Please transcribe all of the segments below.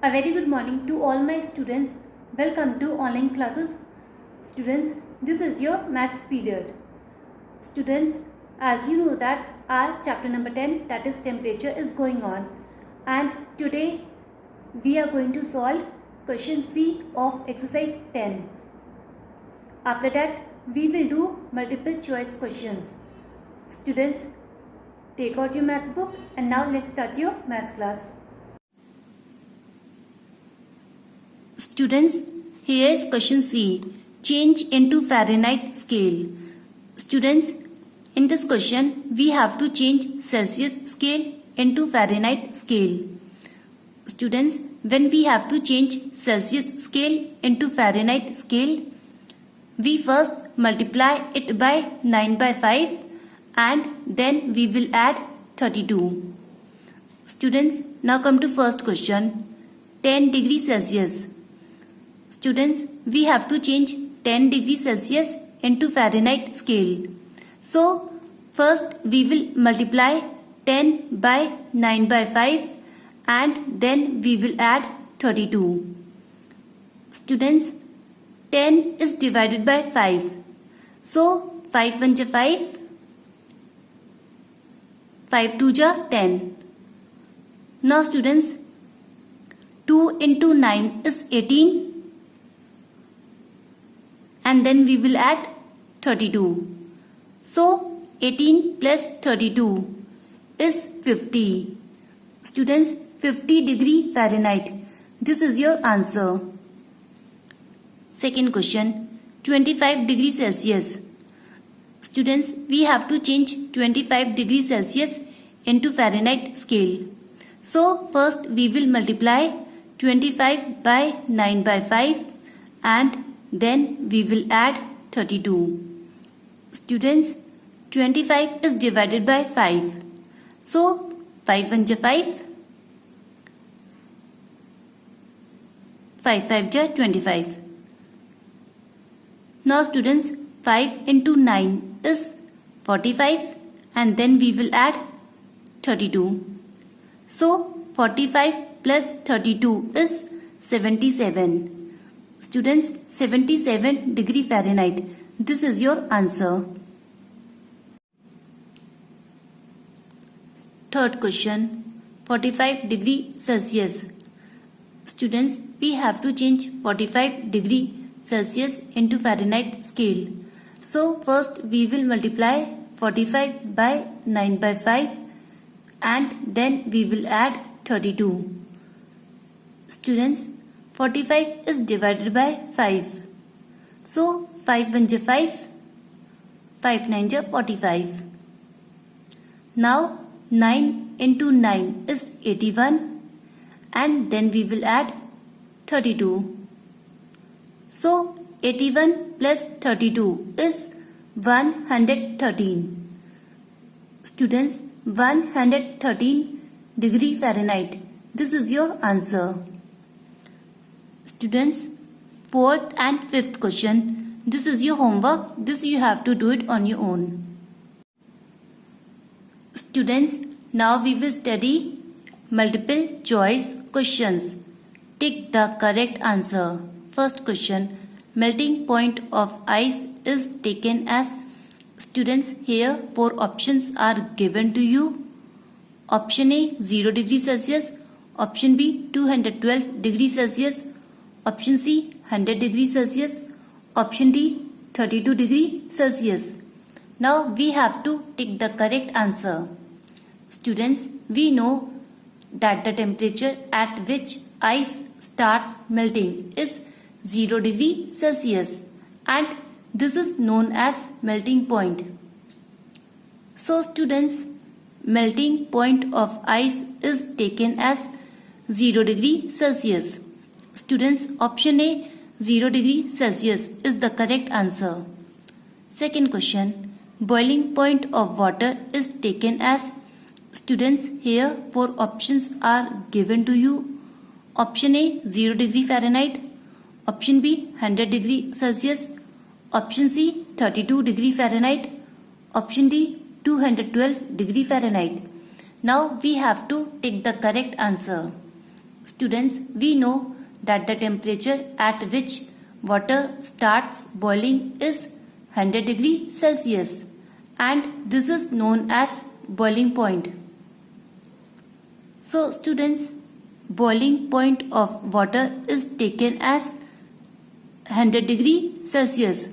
A very good morning to all my students. Welcome to online classes. Students, this is your maths period. Students, as you know that our chapter number 10, that is temperature, is going on. And today we are going to solve question C of exercise 10. After that, we will do multiple choice questions. Students, take out your maths book and now let's start your maths class. Students, here is question C. Change into Fahrenheit scale. Students, in this question, we have to change Celsius scale into Fahrenheit scale. Students, when we have to change Celsius scale into Fahrenheit scale, we first multiply it by 9 by 5 and then we will add 32. Students, now come to first question. 10 degrees Celsius. Students, we have to change 10 degrees Celsius into Fahrenheit scale. So, first we will multiply 10 by 9 by 5 and then we will add 32. Students, 10 is divided by 5. So, 5 1 ja 5, 5 2 ja 10. Now students, 2 into 9 is 18. And then we will add 32. So 18 plus 32 is 50. Students, 50 degree Fahrenheit. This is your answer. Second question, 25 degrees Celsius. Students, we have to change 25 degrees Celsius into Fahrenheit scale. So first we will multiply 25 by 9 by 5 and then we will add 32. Students, 25 is divided by 5. So, 5 1 ja 5, 5 5 ja 25. Now students, 5 into 9 is 45 and then we will add 32. So, 45 plus 32 is 77. Students, 77 degree Fahrenheit. This is your answer. Third question, 45 degree Celsius. Students, we have to change 45 degree Celsius into Fahrenheit scale. So, first we will multiply 45 by 9 by 5 and then we will add 32. Students, 45 is divided by 5. So, 5 1 ja 5, 5 9 ja 45. Now, 9 into 9 is 81 and then we will add 32. So, 81 plus 32 is 113. Students, 113 degree Fahrenheit. This is your answer. Students, fourth and fifth question. This is your homework. This you have to do it on your own. Students, now we will study multiple choice questions. Tick the correct answer. First question. Melting point of ice is taken as. Students, here 4 options are given to you. Option A 0 degree Celsius. Option B 212 degree Celsius. Option C 100 degrees Celsius. Option D 32 degree Celsius. Now we have to tick the correct answer. Students, we know that the temperature at which ice start melting is 0 degree Celsius and this is known as melting point. So students, melting point of ice is taken as 0 degree Celsius. Students, option A 0 degree Celsius is the correct answer. Second question, boiling point of water is taken as. Students, here 4 options are given to you. Option A 0 degree Fahrenheit. Option B 100 degree Celsius. Option C 32 degree Fahrenheit. Option D 212 degree Fahrenheit. Now we have to take the correct answer. Students, we know that the temperature at which water starts boiling is 100 degree Celsius, and this is known as boiling point. So students, boiling point of water is taken as 100 degree Celsius.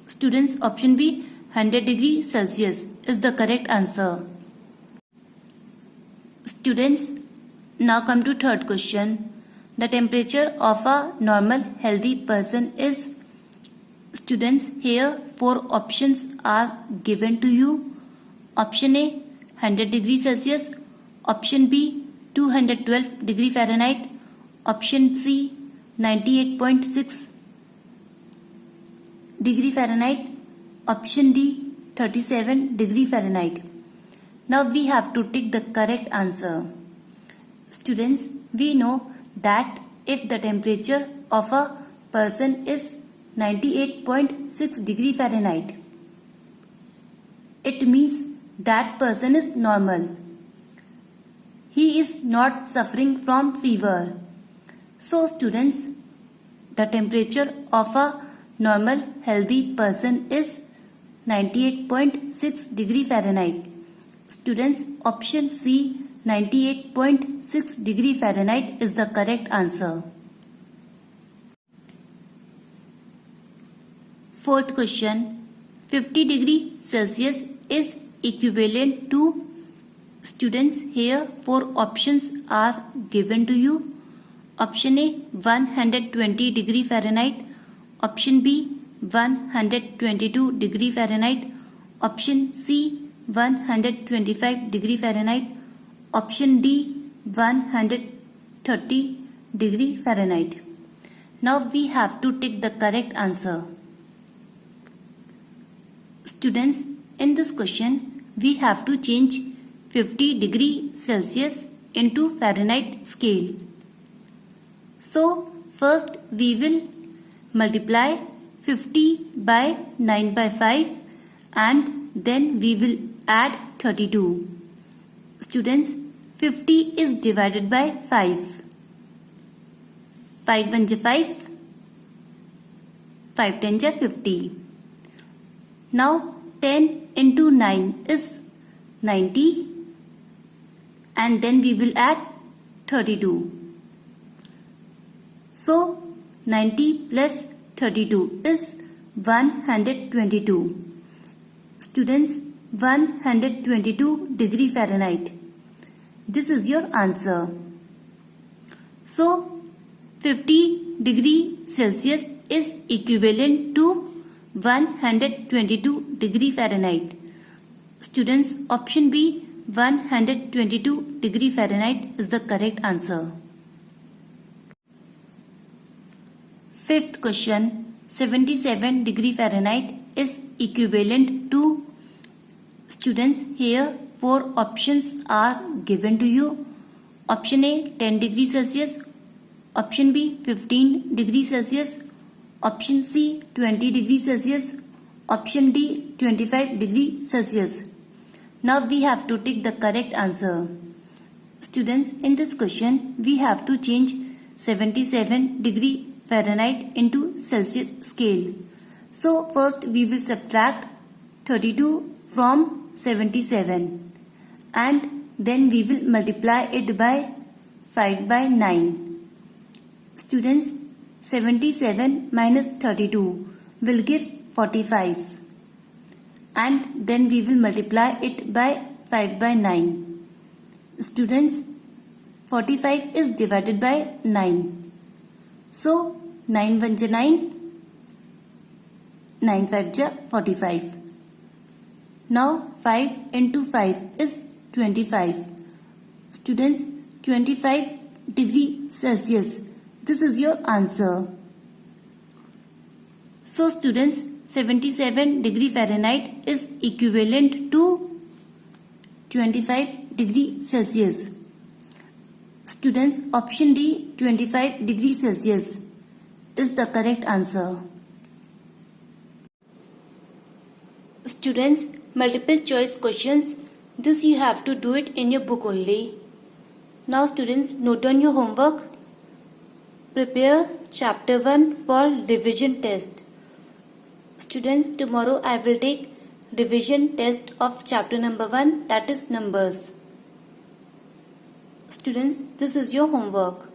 Students, option B, 100 degree Celsius is the correct answer. Students, now come to third question. The temperature of a normal healthy person is. Students, here 4 options are given to you. Option A, 100 degree Celsius. Option B, 212 degree Fahrenheit. Option C, 98.6 degree Fahrenheit. Option D, 37 degree Fahrenheit. Now we have to tick the correct answer. Students, we know that if the temperature of a person is 98.6 degree Fahrenheit, it means that person is normal. He is not suffering from fever. So students, the temperature of a normal healthy person is 98.6 degree Fahrenheit. Students, option C, 98.6 degree Fahrenheit is the correct answer. Fourth question, 50 degree Celsius is equivalent to. Students, here 4 options are given to you. Option A, 120 degree Fahrenheit. Option B, 122 degree Fahrenheit. Option C, 125 degree Fahrenheit. Option D, 130 degree Fahrenheit. Now we have to tick the correct answer. Students, in this question, we have to change 50 degree Celsius into Fahrenheit scale. So, first we will multiply 50 by 9 by 5 and then we will add 32. Students, 50 is divided by 5. 5 1 5, 5 10 50. Now 10 into 9 is 90 and then we will add 32. So 90 plus 32 is 122. Students, 122 degree Fahrenheit. This is your answer. So 50 degree Celsius is equivalent to 122 degree Fahrenheit. Students, option B, 122 degree Fahrenheit is the correct answer. Fifth question, 77 degree Fahrenheit is equivalent to. Students, here 4 options are given to you. Option A, 10 degree Celsius. Option B, 15 degree Celsius. Option C, 20 degree Celsius. Option D, 25 degree Celsius. Now we have to tick the correct answer. Students, in this question, we have to change 77 degree Fahrenheit into Celsius scale. So first we will subtract 32 from 77 and then we will multiply it by 5 by 9. Students, 77 minus 32 will give 45 and then we will multiply it by 5 by 9. Students, 45 is divided by 9. So 9 1 ja 9, 9 5 ja 45. Now 5 into 5 is 25. Students, 25 degree Celsius. This is your answer. So students, 77 degree Fahrenheit is equivalent to 25 degree Celsius. Students, option D, 25 degree Celsius is the correct answer. Students, multiple choice questions. This you have to do it in your book only. Now students, note down your homework. prepare chapter 1 for revision test. Students, tomorrow I will take revision test of chapter number 1, that is numbers. Students, this is your homework.